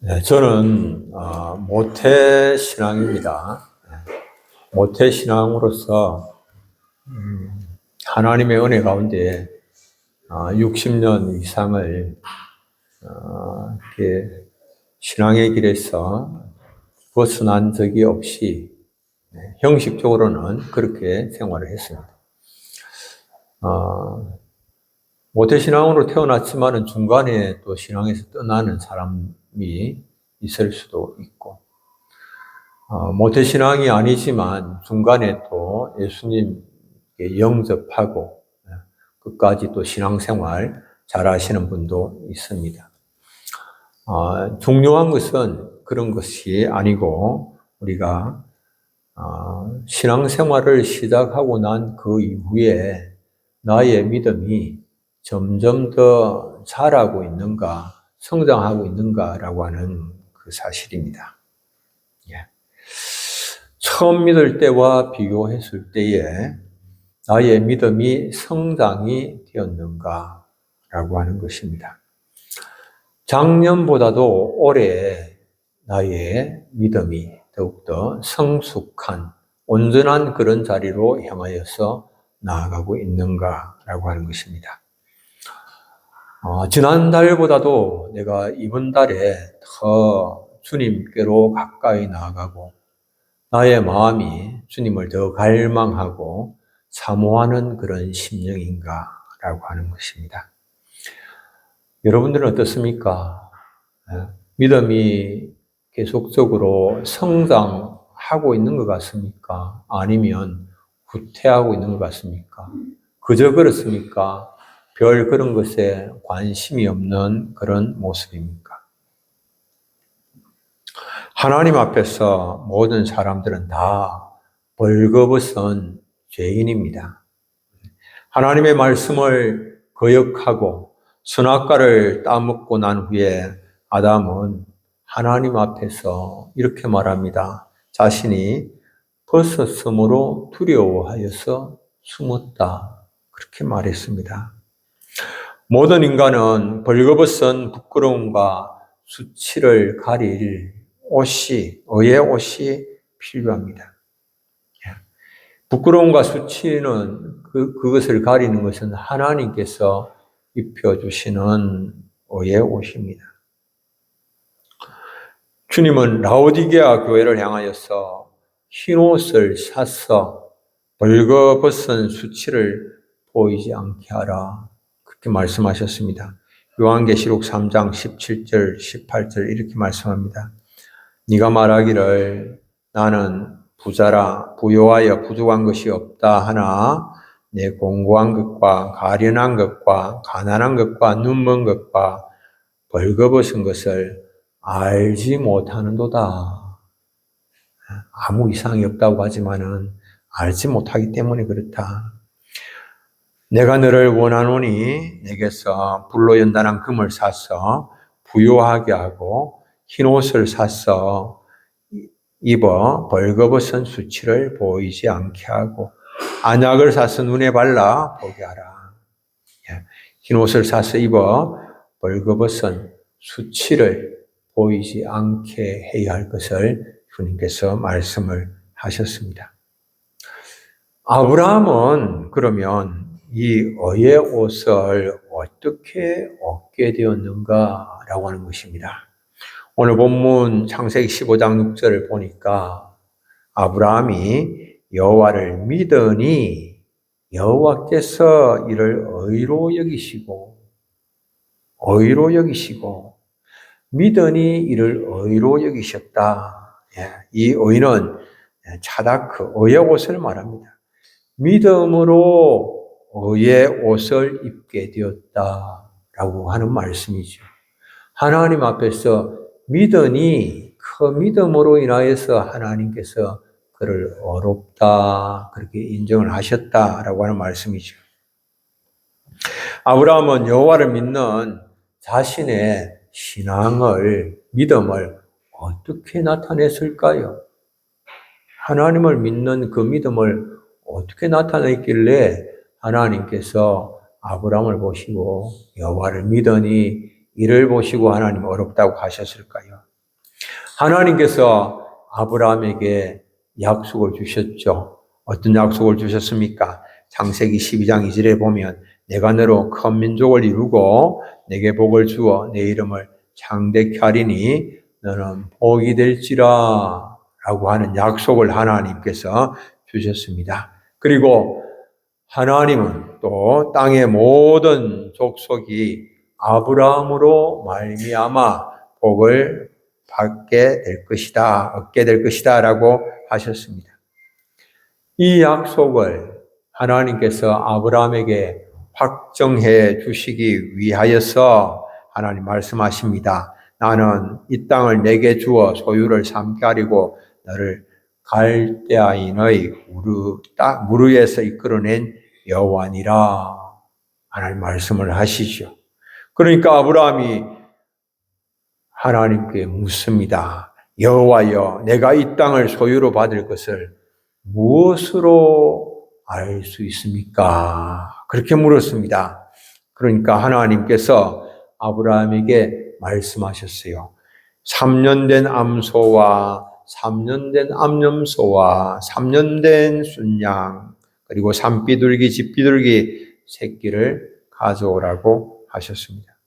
네, 저는 모태신앙입니다. 모태신앙으로서 하나님의 은혜 가운데 60년 이상을 이렇게 신앙의 길에서 벗어난 적이 없이 형식적으로는 그렇게 생활을 했습니다. 모태신앙으로 태어났지만은 중간에 또 신앙에서 떠나는 사람이 있을 수도 있고, 모태신앙이 아니지만 중간에 또 예수님께 영접하고 끝까지 또 신앙생활 잘 하시는 분도 있습니다. 중요한 것은 그런 것이 아니고 우리가 신앙생활을 시작하고 난 그 이후에 나의 믿음이 점점 더 자라고 있는가, 성장하고 있는가라고 하는 그 사실입니다. 처음 믿을 때와 비교했을 때에 나의 믿음이 성장이 되었는가라고 하는 것입니다. 작년보다도 올해 나의 믿음이 더욱더 성숙한, 온전한 그런 자리로 향하여서 나아가고 있는가라고 하는 것입니다. 지난달보다도 내가 이번 달에 더 주님께로 가까이 나아가고 나의 마음이 주님을 더 갈망하고 사모하는 그런 심령인가라고 하는 것입니다. 여러분들은 어떻습니까? 믿음이 계속적으로 성장하고 있는 것 같습니까? 아니면 후퇴하고 있는 것 같습니까? 그저 그렇습니까? 별 그런 것에 관심이 없는 그런 모습입니까? 하나님 앞에서 모든 사람들은 다 벌거벗은 죄인입니다. 하나님의 말씀을 거역하고 선악과를 따먹고 난 후에 아담은 하나님 앞에서 이렇게 말합니다. 자신이 벗었으므로 두려워하여서 숨었다. 그렇게 말했습니다. 모든 인간은 벌거벗은 부끄러움과 수치를 가릴 옷이, 의의 옷이 필요합니다. 부끄러움과 수치는 그것을 가리는 것은 하나님께서 입혀주시는 의의 옷입니다. 주님은 라오디게아 교회를 향하여서 흰옷을 사서 벌거벗은 수치를 보이지 않게 하라. 그렇게 말씀하셨습니다. 요한계시록 3장 17절, 18절 이렇게 말씀합니다. 네가 말하기를 나는 부자라 부요하여 부족한 것이 없다 하나 내 공고한 것과 가련한 것과 가난한 것과 눈먼 것과 벌거벗은 것을 알지 못하는도다. 아무 이상이 없다고 하지만은 알지 못하기 때문에 그렇다. 내가 너를 원하노니 내게서 불로 연단한 금을 사서 부요하게 하고 흰옷을 사서 입어 벌거벗은 수치를 보이지 않게 하고 안약을 사서 눈에 발라 보게 하라. 흰옷을 사서 입어 벌거벗은 수치를 보이지 않게 해야 할 것을 주님께서 말씀을 하셨습니다. 아브라함은 그러면 이 의의 옷을 어떻게 얻게 되었는가라고 하는 것입니다. 오늘 본문 창세기 15장 6절을 보니까 아브라함이 여호와를 믿으니 여호와께서 이를 의로 여기시고 믿으니 이를 의로 여기셨다. 이 의는 차다크, 의의 옷을 말합니다. 믿음으로 의의 옷을 입게 되었다라고 하는 말씀이죠. 하나님 앞에서 믿으니 그 믿음으로 인하여서 하나님께서 그를 어렵다 그렇게 인정을 하셨다라고 하는 말씀이죠. 아브라함은 여호와를 믿는 자신의 신앙을, 믿음을 어떻게 나타냈을까요? 하나님을 믿는 그 믿음을 어떻게 나타냈길래 하나님께서 아브라함을 보시고 여호와를 믿으니 이를 보시고 하나님 어렵다고 하셨을까요? 하나님께서 아브라함에게 약속을 주셨죠. 어떤 약속을 주셨습니까? 창세기 12장 2절에 보면 내가 너로 큰 민족을 이루고 내게 복을 주어 내 이름을 창대케 하리니 너는 복이 될지라 라고 하는 약속을 하나님께서 주셨습니다. 그리고 하나님은 또 땅의 모든 족속이 아브라함으로 말미암아 복을 받게 될 것이다, 얻게 될 것이다 라고 하셨습니다. 이 약속을 하나님께서 아브라함에게 확정해 주시기 위하여서 하나님 말씀하십니다. 나는 이 땅을 내게 주어 소유를 삼게 하리고 너를 갈대아인의 무르에서 이끌어낸 여호와니라 하나님 말씀을 하시죠. 그러니까 아브라함이 하나님께 묻습니다. 여호와여, 내가 이 땅을 소유로 받을 것을 무엇으로 알 수 있습니까? 그렇게 물었습니다. 그러니까 하나님께서 아브라함에게 말씀하셨어요. 3년 된 암소와 3년 된 암염소와 3년 된 순양 그리고 산비둘기, 집비둘기 새끼를 가져오라고 하셨습니다.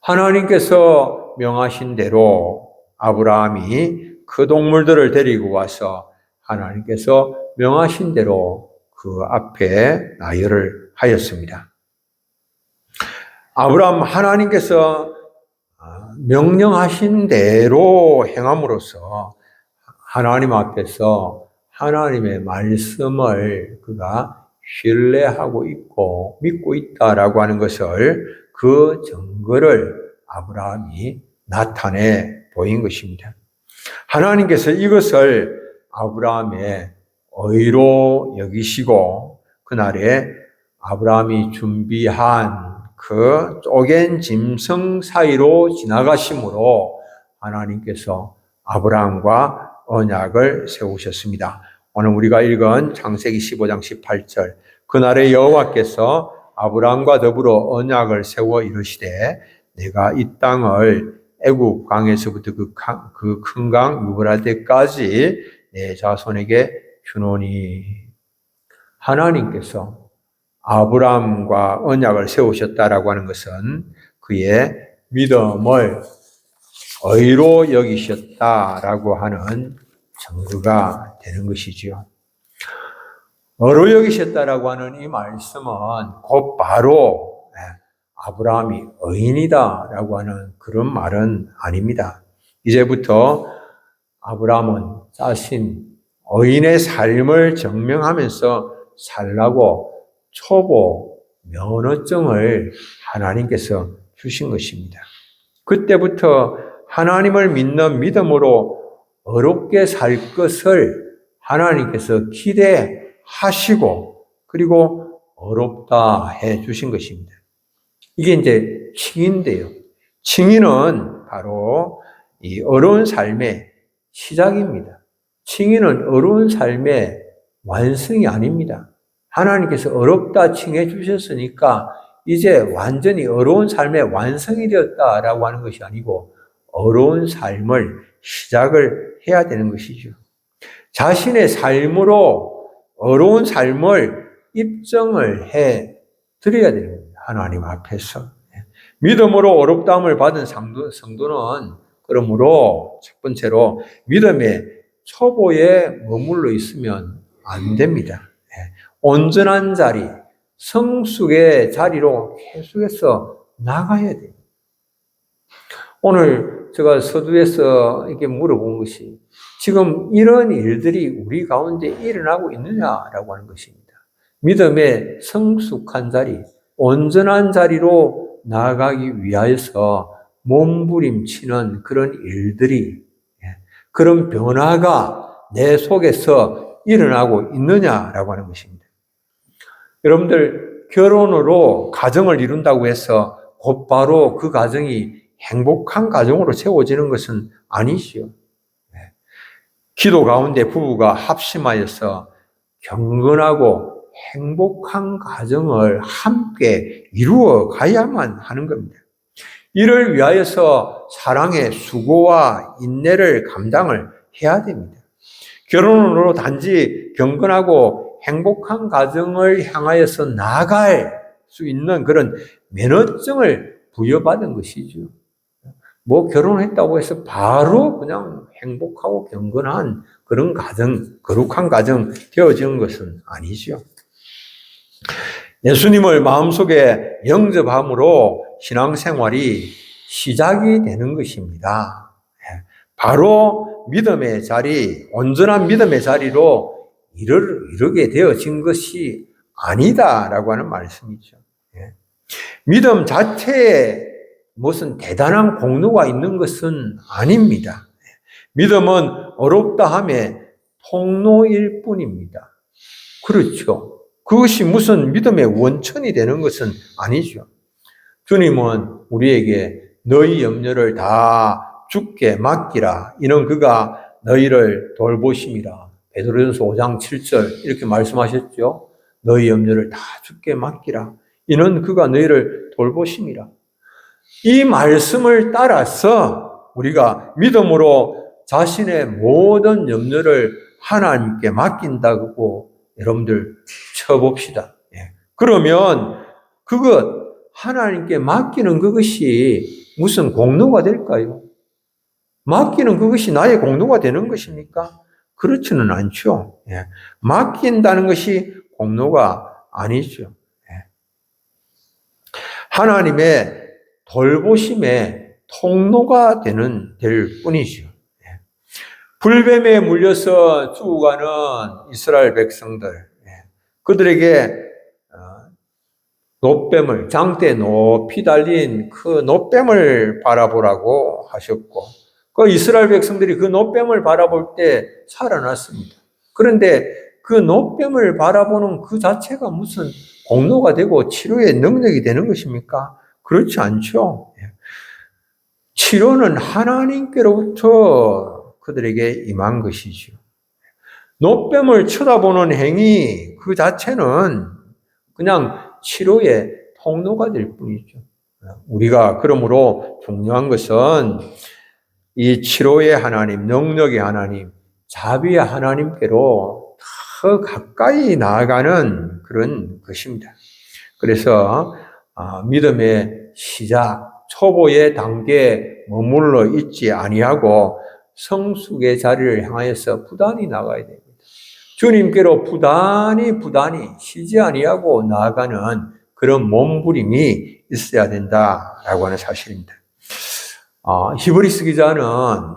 하나님께서 명하신 대로 아브라함이 그 동물들을 데리고 와서 하나님께서 명하신 대로 그 앞에 나열을 하였습니다. 아브라함 하나님께서 명령하신 대로 행함으로써 하나님 앞에서 하나님의 말씀을 그가 신뢰하고 있고 믿고 있다라고 하는 것을 그 증거를 아브라함이 나타내 보인 것입니다. 하나님께서 이것을 아브라함의 의로 여기시고 그날에 아브라함이 준비한 그 쪼갠 짐승 사이로 지나가심으로 하나님께서 아브라함과 언약을 세우셨습니다. 오늘 우리가 읽은 창세기 15장 18절 그날에 여호와께서 아브라함과 더불어 언약을 세워 이르시되 내가 이 땅을 애굽 강에서부터 그 큰 강 유브라데까지 내 자손에게 주노니 하나님께서 아브라함과 언약을 세우셨다라고 하는 것은 그의 믿음을 의로 여기셨다라고 하는 증거가 되는 것이지요. 의로 여기셨다라고 하는 이 말씀은 곧바로 아브라함이 의인이다라고 하는 그런 말은 아닙니다. 이제부터 아브라함은 자신 의인의 삶을 증명하면서 살라고 초보 면허증을 하나님께서 주신 것입니다. 그때부터 하나님을 믿는 믿음으로 어렵게 살 것을 하나님께서 기대하시고 그리고 어렵다 해 주신 것입니다. 이게 이제 칭의인데요. 칭의는 바로 이 어려운 삶의 시작입니다. 칭의는 어려운 삶의 완성이 아닙니다. 하나님께서 어렵다 칭해 주셨으니까 이제 완전히 어려운 삶의 완성이 되었다라고 하는 것이 아니고 어려운 삶을 시작을 해야 되는 것이죠. 자신의 삶으로 어려운 삶을 입증을 해 드려야 됩니다. 하나님 앞에서. 믿음으로 어렵다함을 받은 성도는 그러므로 첫 번째로 믿음의 초보에 머물러 있으면 안 됩니다. 온전한 자리, 성숙의 자리로 계속해서 나가야 돼요. 오늘 제가 서두에서 이렇게 물어본 것이 지금 이런 일들이 우리 가운데 일어나고 있느냐라고 하는 것입니다. 믿음의 성숙한 자리, 온전한 자리로 나아가기 위하여서 몸부림치는 그런 일들이, 그런 변화가 내 속에서 일어나고 있느냐라고 하는 것입니다. 여러분들 결혼으로 가정을 이룬다고 해서 곧바로 그 가정이 행복한 가정으로 채워지는 것은 아니지요. 기도 가운데 부부가 합심하여서 경건하고 행복한 가정을 함께 이루어 가야만 하는 겁니다. 이를 위하여서 사랑의 수고와 인내를 감당을 해야 됩니다. 결혼으로 단지 경건하고 행복한 가정을 향하여서 나아갈 수 있는 그런 면허증을 부여받은 것이죠. 뭐 결혼했다고 해서 바로 그냥 행복하고 경건한 그런 가정, 거룩한 가정 되어지는 것은 아니죠. 예수님을 마음속에 영접함으로 신앙생활이 시작이 되는 것입니다. 바로 믿음의 자리, 온전한 믿음의 자리로 이르게 되어진 것이 아니다라고 하는 말씀이죠. 믿음 자체에 무슨 대단한 공로가 있는 것은 아닙니다. 믿음은 어렵다 함에 통로일 뿐입니다. 그렇죠. 그것이 무슨 믿음의 원천이 되는 것은 아니죠. 주님은 우리에게 너희 염려를 다 주께 맡기라. 이는 그가 너희를 돌보심이라. 베드로전서 5장 7절 이렇게 말씀하셨죠. 너희 염려를 다 주께 맡기라. 이는 그가 너희를 돌보심이라. 이 말씀을 따라서 우리가 믿음으로 자신의 모든 염려를 하나님께 맡긴다고 여러분들 쳐봅시다. 그러면 그것 하나님께 맡기는 그것이 무슨 공로가 될까요? 맡기는 그것이 나의 공로가 되는 것입니까? 그렇지는 않죠. 맡긴다는 것이 공로가 아니죠. 하나님의 돌보심의 통로가 될 뿐이죠. 불뱀에 물려서 죽어가는 이스라엘 백성들, 그들에게 놋뱀을, 장대에 높이 달린 그 놋뱀을 바라보라고 하셨고, 그 이스라엘 백성들이 그 놋뱀을 바라볼 때 살아났습니다. 그런데 그 놋뱀을 바라보는 그 자체가 무슨 공로가 되고 치료의 능력이 되는 것입니까? 그렇지 않죠. 치료는 하나님께로부터 그들에게 임한 것이죠. 놋뱀을 쳐다보는 행위 그 자체는 그냥 치료의 통로가 될 뿐이죠. 우리가 그러므로 중요한 것은 이 치료의 하나님, 능력의 하나님, 자비의 하나님께로 더 가까이 나아가는 그런 것입니다. 그래서 믿음의 시작, 초보의 단계에 머물러 있지 아니하고 성숙의 자리를 향하여서 부단히 나가야 됩니다. 주님께로 부단히 쉬지 아니하고 나아가는 그런 몸부림이 있어야 된다라고 하는 사실입니다. 히브리스 기자는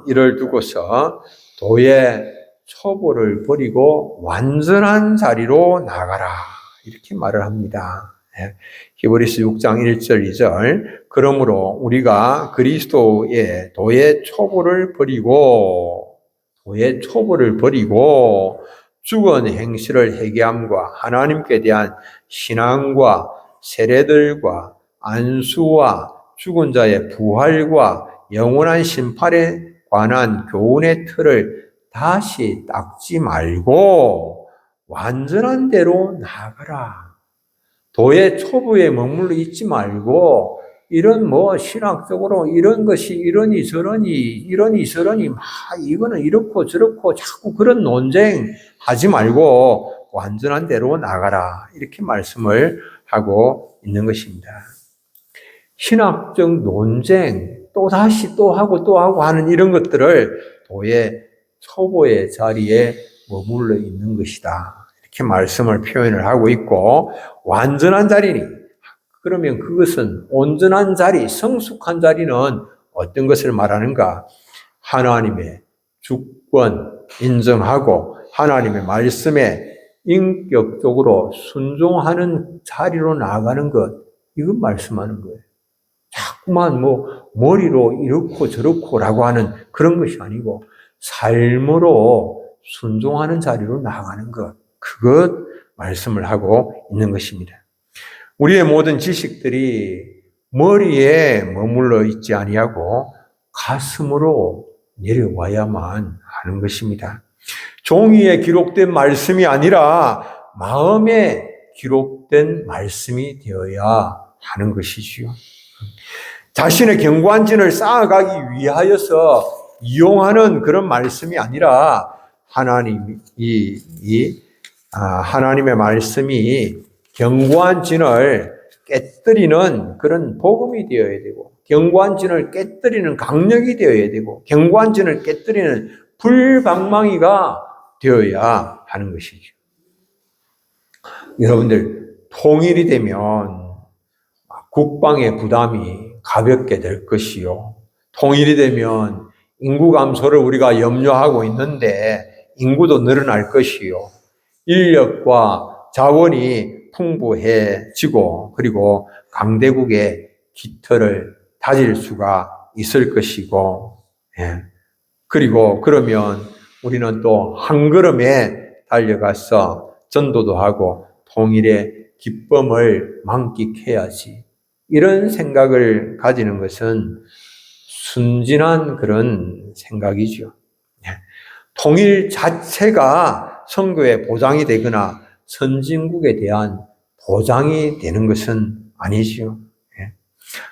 이를 두고서 도의 초보를 버리고 완전한 자리로 나가라 이렇게 말을 합니다. 히브리스 6장 1절 2절 그러므로 우리가 그리스도의 도의 초보를 버리고 죽은 행실을 회개함과 하나님께 대한 신앙과 세례들과 안수와 죽은 자의 부활과 영원한 심판에 관한 교훈의 틀을 다시 닦지 말고 완전한 대로 나아가라. 도의 초보에 머물러 있지 말고 이런 신학적으로 이런 것이 이러니 저러니 막 이거는 이렇고 저렇고 자꾸 그런 논쟁 하지 말고 완전한 대로 나가라. 이렇게 말씀을 하고 있는 것입니다. 신학적 논쟁 또다시 또 하고 하는 이런 것들을 도의 초보의 자리에 머물러 있는 것이다. 이렇게 말씀을 표현을 하고 있고 완전한 자리니 그러면 그것은 온전한 자리, 성숙한 자리는 어떤 것을 말하는가? 하나님의 주권 인정하고 하나님의 말씀에 인격적으로 순종하는 자리로 나아가는 것, 이건 말씀하는 거예요. 자꾸만 머리로 이렇고 저렇고라고 하는 그런 것이 아니고 삶으로 순종하는 자리로 나아가는 것, 그것 말씀을 하고 있는 것입니다. 우리의 모든 지식들이 머리에 머물러 있지 아니하고 가슴으로 내려와야만 하는 것입니다. 종이에 기록된 말씀이 아니라 마음에 기록된 말씀이 되어야 하는 것이지요. 자신의 견고한 진을 쌓아가기 위하여서 이용하는 그런 말씀이 아니라 하나님의 말씀이 견고한 진을 깨뜨리는 그런 복음이 되어야 되고, 견고한 진을 깨뜨리는 강력이 되어야 되고, 견고한 진을 깨뜨리는 불방망이가 되어야 하는 것이죠. 여러분들, 통일이 되면 국방의 부담이 가볍게 될 것이요. 통일이 되면 인구 감소를 우리가 염려하고 있는데 인구도 늘어날 것이요. 인력과 자원이 풍부해지고 그리고 강대국의 깃털을 다질 수가 있을 것이고, 그리고 그러면 우리는 또 한 걸음에 달려가서 전도도 하고 통일의 기쁨을 만끽해야지. 이런 생각을 가지는 것은 순진한 그런 생각이죠. 통일 자체가 선거의 보장이 되거나 선진국에 대한 보장이 되는 것은 아니지요.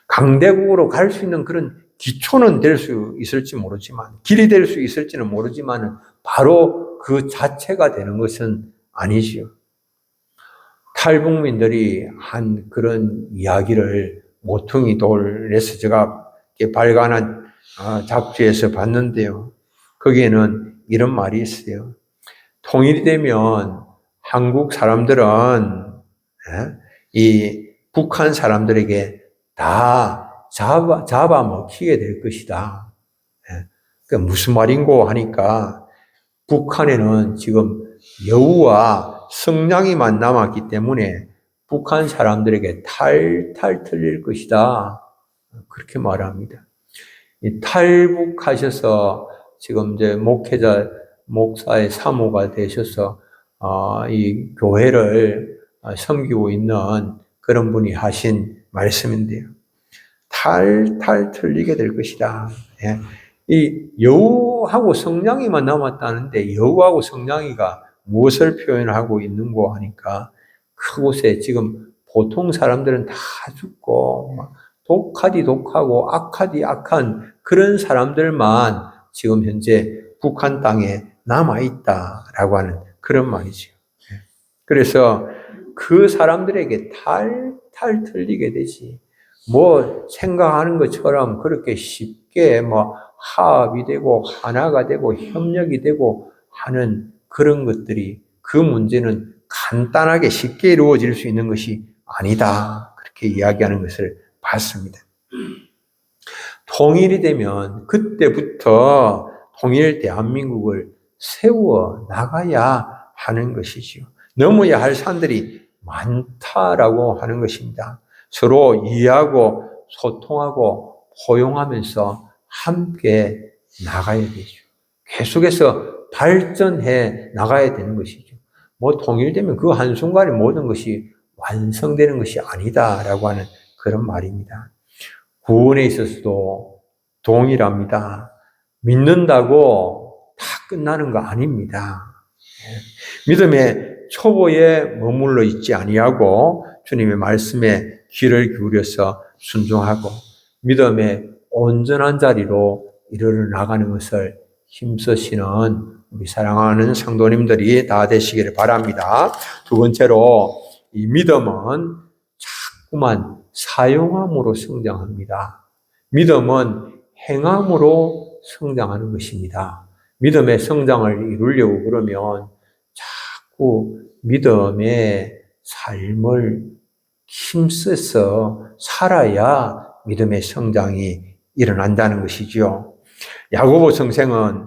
강대국으로 갈 수 있는 그런 기초는 될 수 있을지 모르지만, 길이 될 수 있을지는 모르지만 바로 그 자체가 되는 것은 아니지요. 탈북민들이 한 그런 이야기를 모퉁이 돌에서 제가 발간한 잡지에서 봤는데요. 거기에는 이런 말이 있어요. 통일이 되면 한국 사람들은 이 북한 사람들에게 다 잡아먹히게 될 것이다. 그러니까 무슨 말인고 하니까 북한에는 지금 여우와 성냥이만 남았기 때문에 북한 사람들에게 탈탈 털릴 것이다. 그렇게 말합니다. 탈북하셔서 지금 이제 목사의 사모가 되셔서 이 교회를 섬기고 있는 그런 분이 하신 말씀인데요. 탈탈 털리게 될 것이다. 이 여우하고 성냥이만 남았다는데 여우하고 성냥이가 무엇을 표현하고 있는고 하니까 그곳에 지금 보통 사람들은 다 죽고 독하디 독하고 악하디 악한 그런 사람들만 지금 현재 북한 땅에 남아있다라고 하는 그런 말이죠. 그래서 그 사람들에게 탈탈 털리게 되지. 뭐 생각하는 것처럼 그렇게 쉽게 화합이 되고 하나가 되고 협력이 되고 하는 그런 것들이, 그 문제는 간단하게 쉽게 이루어질 수 있는 것이 아니다. 그렇게 이야기하는 것을 봤습니다. 통일이 되면 그때부터 통일 대한민국을 세워 나가야 하는 것이지요. 넘어야 할 산들이 많다라고 하는 것입니다. 서로 이해하고 소통하고 포용하면서 함께 나가야 되죠. 계속해서 발전해 나가야 되는 것이죠. 통일되면 그 한순간에 모든 것이 완성되는 것이 아니다라고 하는 그런 말입니다. 구원에 있어서도 동일합니다. 믿는다고 다 끝나는 거 아닙니다. 믿음의 초보에 머물러 있지 아니하고 주님의 말씀에 귀를 기울여서 순종하고 믿음의 온전한 자리로 이르러 나가는 것을 힘쓰시는 우리 사랑하는 성도님들이 다 되시기를 바랍니다. 두 번째로 이 믿음은 자꾸만 사용함으로 성장합니다. 믿음은 행함으로 성장하는 것입니다. 믿음의 성장을 이루려고 그러면 자꾸 믿음의 삶을 힘써서 살아야 믿음의 성장이 일어난다는 것이죠. 야고보 성생은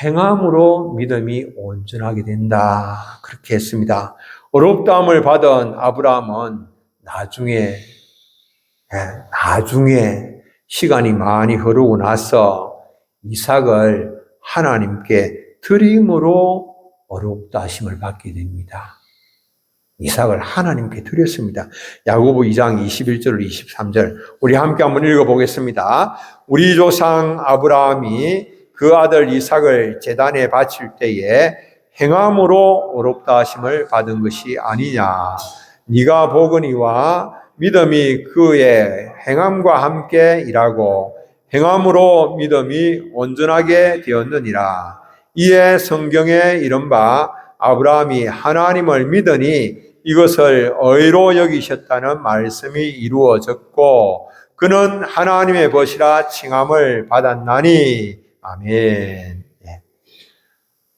행함으로 믿음이 온전하게 된다. 그렇게 했습니다. 어렵다함을 받은 아브라함은 나중에 시간이 많이 흐르고 나서 이삭을 하나님께 드림으로 어렵다 하심을 받게 됩니다. 이삭을 하나님께 드렸습니다. 야고보 2장 21절 23절 우리 함께 한번 읽어보겠습니다. 우리 조상 아브라함이 그 아들 이삭을 제단에 바칠 때에 행함으로 어렵다 하심을 받은 것이 아니냐. 네가 보거니와 믿음이 그의 행함과 함께 일하고 행함으로 믿음이 온전하게 되었느니라. 이에 성경에 이른바 아브라함이 하나님을 믿으니 이것을 의로 여기셨다는 말씀이 이루어졌고 그는 하나님의 벗이라 칭함을 받았나니. 아멘.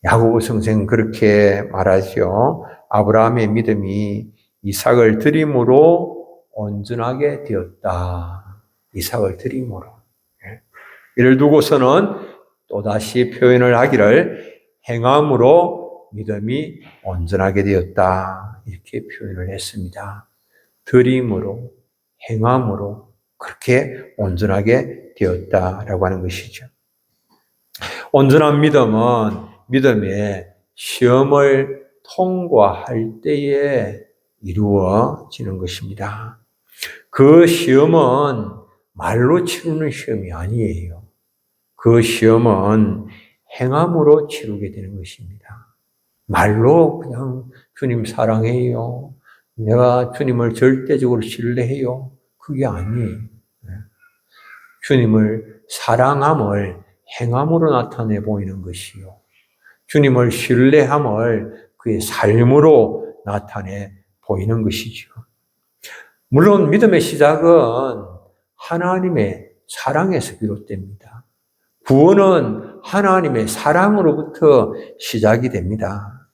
야고보 성생 그렇게 말하죠. 아브라함의 믿음이 이삭을 드림으로 온전하게 되었다. 이삭을 드림으로. 이를 두고서는 또다시 표현을 하기를 행함으로 믿음이 온전하게 되었다. 이렇게 표현을 했습니다. 드림으로, 행함으로 그렇게 온전하게 되었다라고 하는 것이죠. 온전한 믿음은 믿음의 시험을 통과할 때에 이루어지는 것입니다. 그 시험은 말로 치르는 시험이 아니에요. 그 시험은 행함으로 치르게 되는 것입니다. 말로 그냥 주님 사랑해요. 내가 주님을 절대적으로 신뢰해요. 그게 아니에요. 주님을 사랑함을 행함으로 나타내 보이는 것이요. 주님을 신뢰함을 그의 삶으로 나타내 보이는 것이죠. 물론 믿음의 시작은 하나님의 사랑에서 비롯됩니다. 구원은 하나님의 사랑으로부터 시작이 됩니다.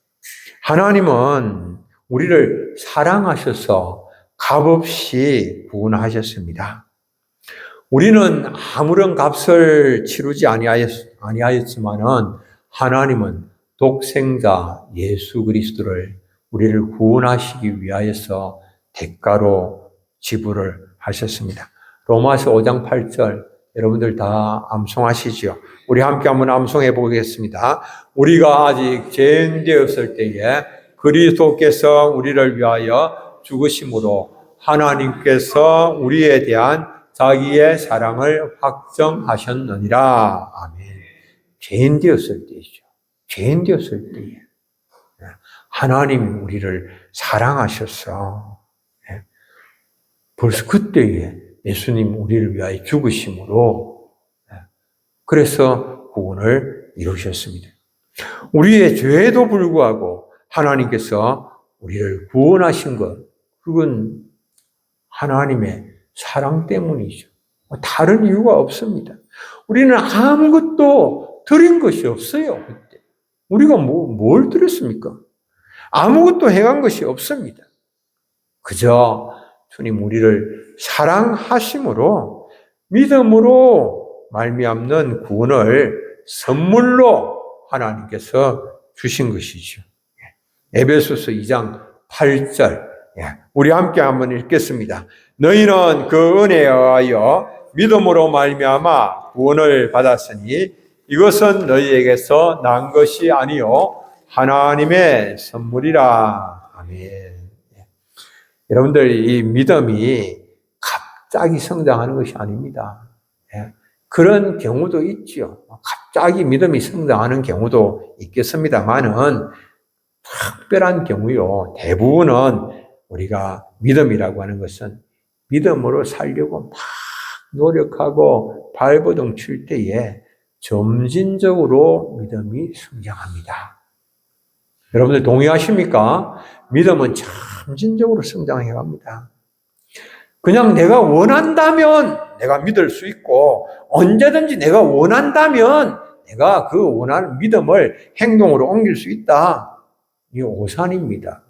하나님은 우리를 사랑하셔서 값없이 구원하셨습니다. 우리는 아무런 값을 치르지 아니하였지만은 하나님은 독생자 예수 그리스도를 우리를 구원하시기 위하여서 대가로 지불을 하셨습니다. 로마서 5장 8절 여러분들 다 암송하시죠? 우리 함께 한번 암송해 보겠습니다. 우리가 아직 죄인 되었을 때에 그리스도께서 우리를 위하여 죽으심으로 하나님께서 우리에 대한 자기의 사랑을 확정하셨느니라. 아멘. 죄인 되었을 때이죠. 죄인 되었을 때에 하나님이 우리를 사랑하셔서 벌써 그때에 예수님 우리를 위하여 죽으심으로 그래서 구원을 이루셨습니다. 우리의 죄에도 불구하고 하나님께서 우리를 구원하신 것, 그건 하나님의 사랑 때문이죠. 다른 이유가 없습니다. 우리는 아무것도 드린 것이 없어요. 그때 우리가 뭘 드렸습니까? 아무것도 행한 것이 없습니다. 그저 주님 우리를 사랑하심으로 믿음으로 말미암는 구원을 선물로 하나님께서 주신 것이죠. 에베소서 2장 8절 우리 함께 한번 읽겠습니다. 너희는 그 은혜에 의하여 믿음으로 말미암아 구원을 받았으니 이것은 너희에게서 난 것이 아니요 하나님의 선물이라. 아멘. 여러분들 이 믿음이 갑자기 성장하는 것이 아닙니다. 그런 경우도 있죠. 갑자기 믿음이 성장하는 경우도 있겠습니다만은 특별한 경우요. 대부분은 우리가 믿음이라고 하는 것은 믿음으로 살려고 막 노력하고 발버둥 칠 때에 점진적으로 믿음이 성장합니다. 여러분들 동의하십니까? 믿음은 점진적으로 성장해 갑니다. 그냥 내가 원한다면 내가 믿을 수 있고 언제든지 내가 원한다면 내가 그 원하는 믿음을 행동으로 옮길 수 있다. 이 오산입니다.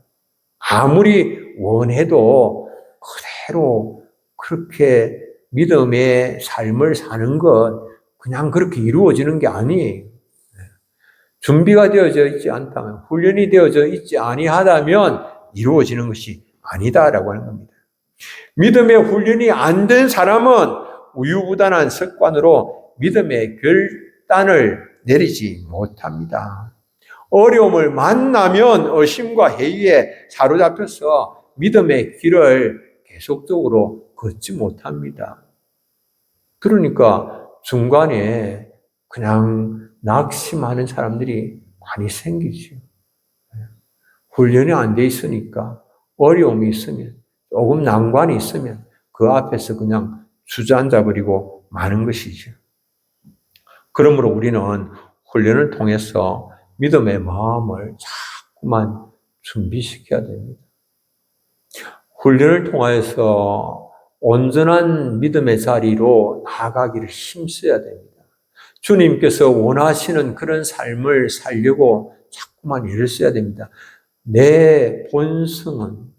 아무리 원해도 그대로 그렇게 믿음의 삶을 사는 것 그냥 그렇게 이루어지는 게 아니에요. 준비가 되어져 있지 않다면, 훈련이 되어져 있지 아니하다면 이루어지는 것이 아니다라고 하는 겁니다. 믿음의 훈련이 안 된 사람은 우유부단한 습관으로 믿음의 결단을 내리지 못합니다. 어려움을 만나면 의심과 회의에 사로잡혀서 믿음의 길을 계속적으로 걷지 못합니다. 그러니까 중간에 그냥 낙심하는 사람들이 많이 생기죠. 훈련이 안 돼 있으니까 어려움이 있으면 조금 난관이 있으면 그 앞에서 그냥 주저앉아버리고 마는 것이죠. 그러므로 우리는 훈련을 통해서 믿음의 마음을 자꾸만 준비시켜야 됩니다. 훈련을 통해서 온전한 믿음의 자리로 나아가기를 힘써야 됩니다. 주님께서 원하시는 그런 삶을 살려고 자꾸만 애를 써야 됩니다. 내 본성은,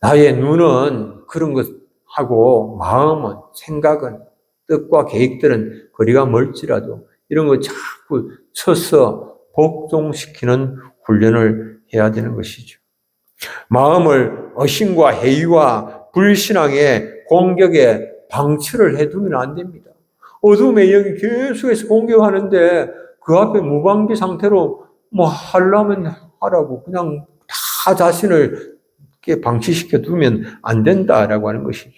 나의 눈은 그런 것하고 마음은, 생각은, 뜻과 계획들은 거리가 멀지라도 이런 거 자꾸 쳐서 복종시키는 훈련을 해야 되는 것이죠. 마음을 의심과 해이와 불신앙의 공격에 방치를 해두면 안 됩니다. 어둠의 영이 계속해서 공격하는데 그 앞에 무방비 상태로 뭐 하려면 하라고 그냥 다 자신을 방치시켜 두면 안 된다라고 하는 것이죠.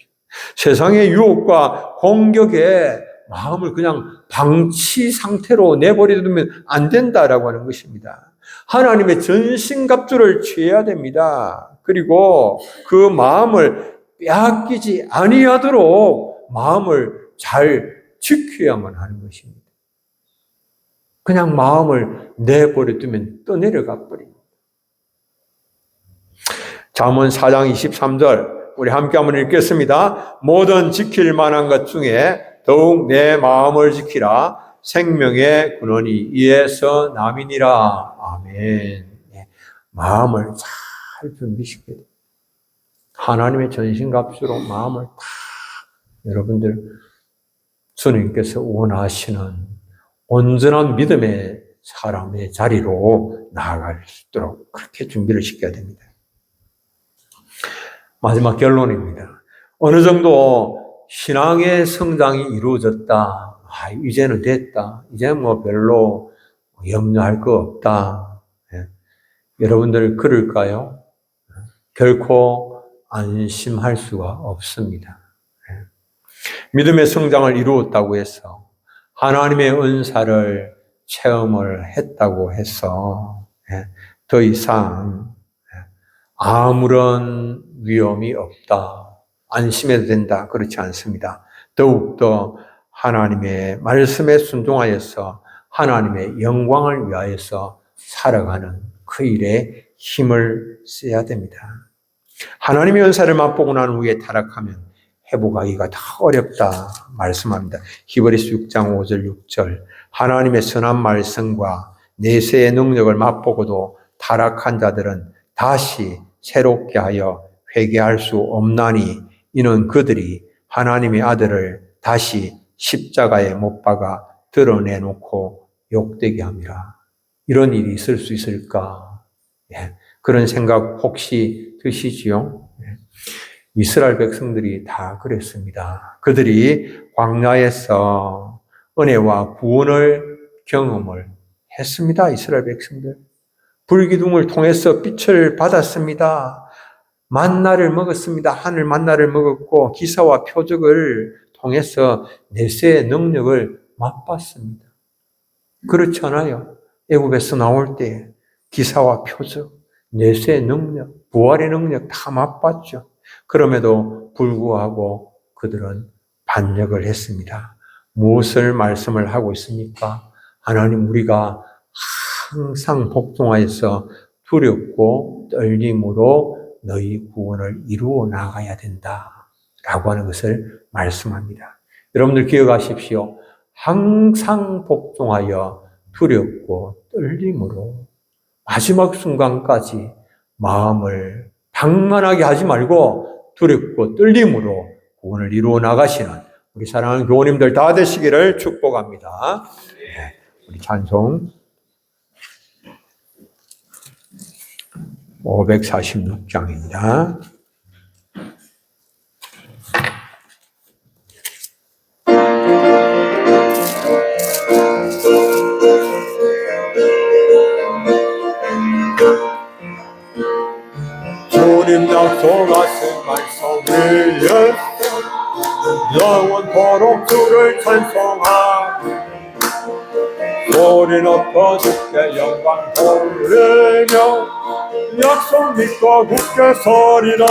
세상의 유혹과 공격에 마음을 그냥 방치 상태로 내버려 두면 안 된다라고 하는 것입니다. 하나님의 전신갑주를 취해야 됩니다. 그리고 그 마음을 빼앗기지 아니하도록 마음을 잘 지켜야만 하는 것입니다. 그냥 마음을 내버려 두면 떠내려가 버립니다. 잠언 4장 23절 우리 함께 한번 읽겠습니다. 모든 지킬 만한 것 중에 더욱 내 마음을 지키라. 생명의 근원이 이에서 남이니라. 아멘. 마음을 잘 준비시켜야 돼요. 하나님의 전신갑주로 마음을 다 여러분들 주님께서 원하시는 온전한 믿음의 사람의 자리로 나아갈 수 있도록 그렇게 준비를 시켜야 됩니다. 마지막 결론입니다. 어느 정도 신앙의 성장이 이루어졌다. 이제는 됐다. 이제 뭐 별로 염려할 거 없다. 여러분들 그럴까요? 결코 안심할 수가 없습니다. 믿음의 성장을 이루었다고 해서 하나님의 은사를 체험을 했다고 해서 더 이상 아무런 위험이 없다. 안심해도 된다. 그렇지 않습니다. 더욱더 하나님의 말씀에 순종하여서 하나님의 영광을 위하여서 살아가는 그 일에 힘을 써야 됩니다. 하나님의 은사를 맛보고 난 후에 타락하면 회복하기가 더 어렵다 말씀합니다. 히브리서 6장 5절 6절 하나님의 선한 말씀과 내세의 능력을 맛보고도 타락한 자들은 다시 새롭게 하여 회개할 수 없나니 이는 그들이 하나님의 아들을 다시 십자가에 못 박아 드러내놓고 욕되게 함이라. 이런 일이 있을 수 있을까? 그런 생각 혹시 드시지요? 이스라엘 백성들이 다 그랬습니다. 그들이 광야에서 은혜와 구원을 경험을 했습니다. 이스라엘 백성들. 불기둥을 통해서 빛을 받았습니다. 만나를 먹었습니다. 하늘 만나를 먹었고 기사와 표적을 통해서 내세의 능력을 맛봤습니다. 그렇잖아요. 애굽에서 나올 때 기사와 표적, 내세의 능력, 부활의 능력 다 맛봤죠. 그럼에도 불구하고 그들은 반역을 했습니다. 무엇을 말씀을 하고 있습니까? 하나님 우리가 항상 복종하여서 두렵고 떨림으로 너희 구원을 이루어 나가야 된다 라고 하는 것을 말씀합니다. 여러분들 기억하십시오. 항상 복종하여 두렵고 떨림으로 마지막 순간까지 마음을 방만하게 하지 말고 두렵고 떨림으로 구원을 이루어 나가시는 우리 사랑하는 교우님들 다 되시기를 축복합니다. 우리 찬송 546장입니다. 주님 약속하신 말씀을 영원토록 주를 찬송하고 소리 높여 주께 영광 돌리며 약속 믿고 굳게 서리라.